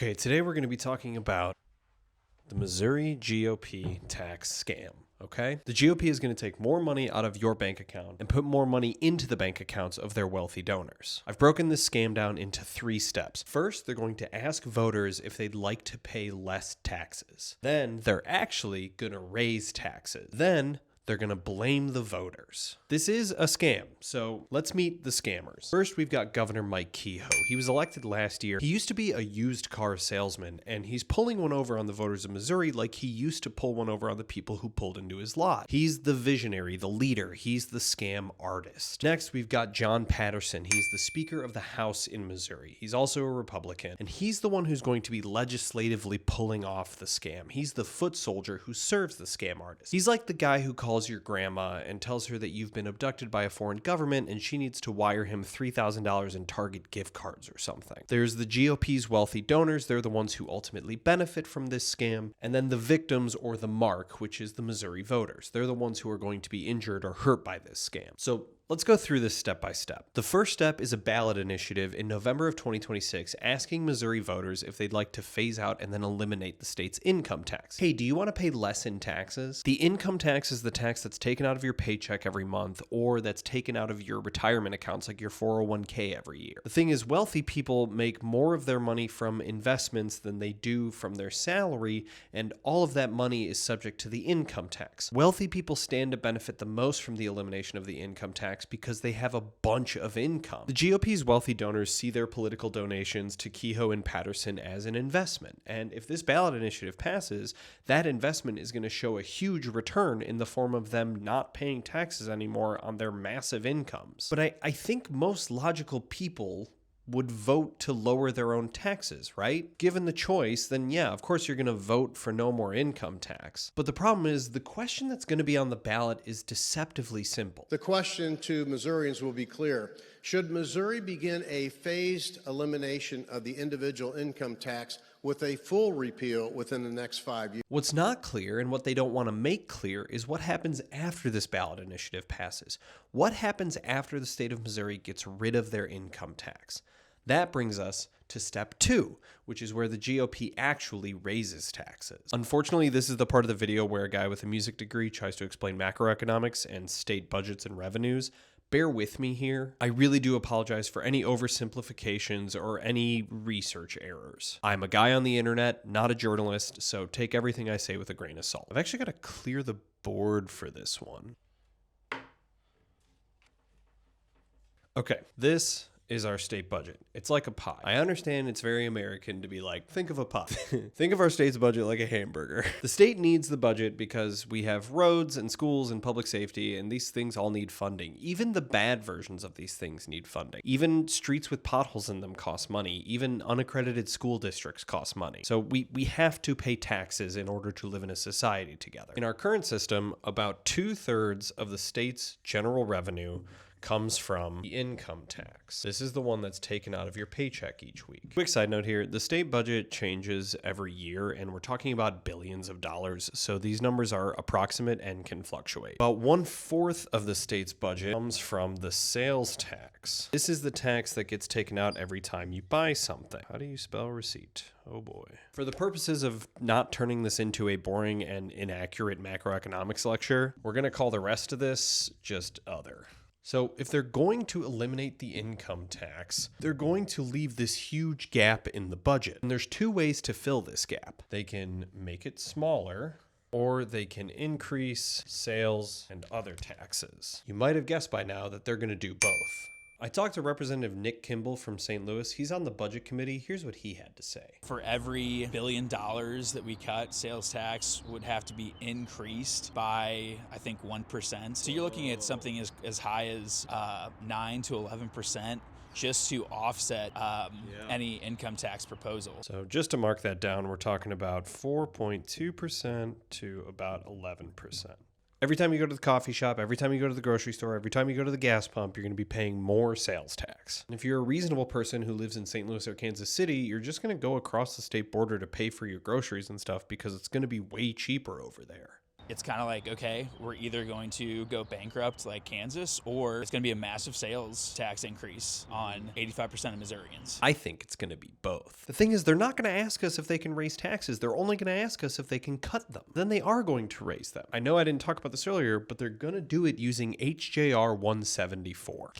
Okay, today we're going to be talking about the Missouri GOP tax scam. Okay? The GOP is going to take more money out of your bank account and put more money into the bank accounts of their wealthy donors. I've broken this scam down into 3 steps. First, they're going to ask voters if they'd like to pay less taxes. Then, they're actually going to raise taxes. Then, they're going to blame the voters. This is a scam, so let's meet the scammers. First, we've got Governor Mike Kehoe. He was elected last year. He used to be a used car salesman, and he's pulling one over on the voters of Missouri like he used to pull one over on the people who pulled into his lot. He's the visionary, the leader. He's the scam artist. Next, we've got John Patterson. He's the Speaker of the House in Missouri. He's also a Republican, and he's the one who's going to be legislatively pulling off the scam. He's the foot soldier who serves the scam artist. He's like the guy who calls your grandma and tells her that you've been abducted by a foreign government and she needs to wire him $3,000 in Target gift cards or something. There's the GOP's wealthy donors. They're the ones who ultimately benefit from this scam. And then the victims, or the mark, which is the Missouri voters. They're the ones who are going to be injured or hurt by this scam. So let's go through this step by step. The first step is a ballot initiative in November of 2026 asking Missouri voters if they'd like to phase out and then eliminate the state's income tax. Hey, do you want to pay less in taxes? The income tax is the tax that's taken out of your paycheck every month or that's taken out of your retirement accounts like your 401k every year. The thing is, wealthy people make more of their money from investments than they do from their salary, and all of that money is subject to the income tax. Wealthy people stand to benefit the most from the elimination of the income tax because they have a bunch of income. The GOP's wealthy donors see their political donations to Kehoe and Patterson as an investment. And if this ballot initiative passes, that investment is going to show a huge return in the form of them not paying taxes anymore on their massive incomes. But I think most logical people would vote to lower their own taxes, right? Given the choice, then yeah, of course you're going to vote for no more income tax. But the problem is the question that's going to be on the ballot is deceptively simple. The question to Missourians will be clear. Should Missouri begin a phased elimination of the individual income tax with a full repeal within the next 5 years? What's not clear, and what they don't want to make clear, is what happens after this ballot initiative passes. What happens after the state of Missouri gets rid of their income tax? That brings us to step 2, which is where the GOP actually raises taxes. Unfortunately, this is the part of the video where a guy with a music degree tries to explain macroeconomics and state budgets and revenues. Bear with me here. I really do apologize for any oversimplifications or any research errors. I'm a guy on the internet, not a journalist, so take everything I say with a grain of salt. I've actually got to clear the board for this one. Okay, this is our state budget. It's like a pie. I understand it's very American to be like, think of a pie. Think of our state's budget like a hamburger. The state needs the budget because we have roads and schools and public safety, and these things all need funding. Even the bad versions of these things need funding. Even streets with potholes in them cost money. Even unaccredited school districts cost money. So we have to pay taxes in order to live in a society together. In our current system, about 2/3 of the state's general revenue comes from the income tax. This is the one that's taken out of your paycheck each week. Quick side note here, the state budget changes every year, and we're talking about billions of dollars, so these numbers are approximate and can fluctuate. About 1/4 of the state's budget comes from the sales tax. This is the tax that gets taken out every time you buy something. How do you spell receipt? Oh boy. For the purposes of not turning this into a boring and inaccurate macroeconomics lecture, we're going to call the rest of this just other. So if they're going to eliminate the income tax, they're going to leave this huge gap in the budget. And there's 2 ways to fill this gap. They can make it smaller, or they can increase sales and other taxes. You might have guessed by now that they're going to do both. I talked to Representative Nick Kimble from St. Louis. He's on the budget committee. Here's what he had to say. For every $1 billion that we cut, sales tax would have to be increased by, I think, 1%. So you're looking at something as high as 9 to 11% just to offset any income tax proposal. So just to mark that down, we're talking about 4.2% to about 11%. Every time you go to the coffee shop, every time you go to the grocery store, every time you go to the gas pump, you're going to be paying more sales tax. And if you're a reasonable person who lives in St. Louis or Kansas City, you're just going to go across the state border to pay for your groceries and stuff because it's going to be way cheaper over there. It's kind of like, okay, we're either going to go bankrupt like Kansas, or it's going to be a massive sales tax increase on 85% of Missourians. I think it's going to be both. The thing is, they're not going to ask us if they can raise taxes. They're only going to ask us if they can cut them. Then they are going to raise them. I know I didn't talk about this earlier, but they're going to do it using HJR 174.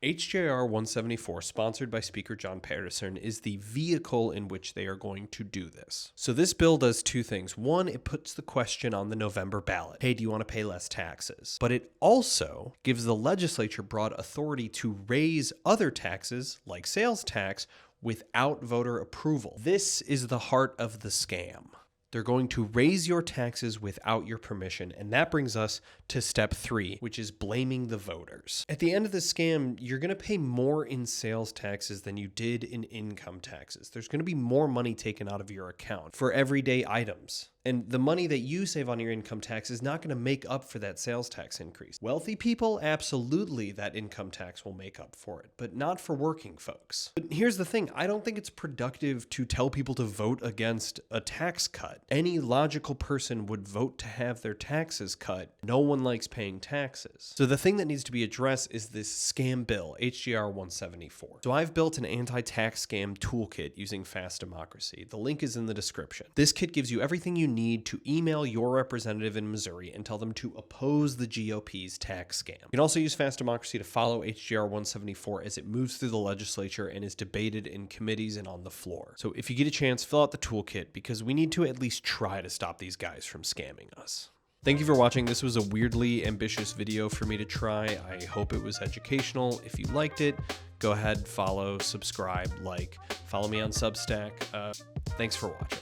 HJR 174, sponsored by Speaker John Patterson, is the vehicle in which they are going to do this. So this bill does two things. One, it puts the question on the November ballot. Hey, do you want to pay less taxes? But it also gives the legislature broad authority to raise other taxes, like sales tax, without voter approval. This is the heart of the scam. They're going to raise your taxes without your permission, and that brings us to step 3, which is blaming the voters. At the end of the scam, you're going to pay more in sales taxes than you did in income taxes. There's going to be more money taken out of your account for everyday items. And the money that you save on your income tax is not going to make up for that sales tax increase. Wealthy people, absolutely, that income tax will make up for it, but not for working folks. But here's the thing. I don't think it's productive to tell people to vote against a tax cut. Any logical person would vote to have their taxes cut. No one likes paying taxes. So the thing that needs to be addressed is this scam bill, HJR 174. So I've built an anti-tax scam toolkit using Fast Democracy. The link is in the description. This kit gives you everything you need to email your representative in Missouri and tell them to oppose the GOP's tax scam. You can also use Fast Democracy to follow HJR 174 as it moves through the legislature and is debated in committees and on the floor. So if you get a chance, fill out the toolkit because we need to at least try to stop these guys from scamming us. Thank you for watching. This was a weirdly ambitious video for me to try. I hope it was educational. If you liked it, go ahead, follow, subscribe, like, follow me on Substack. Thanks for watching.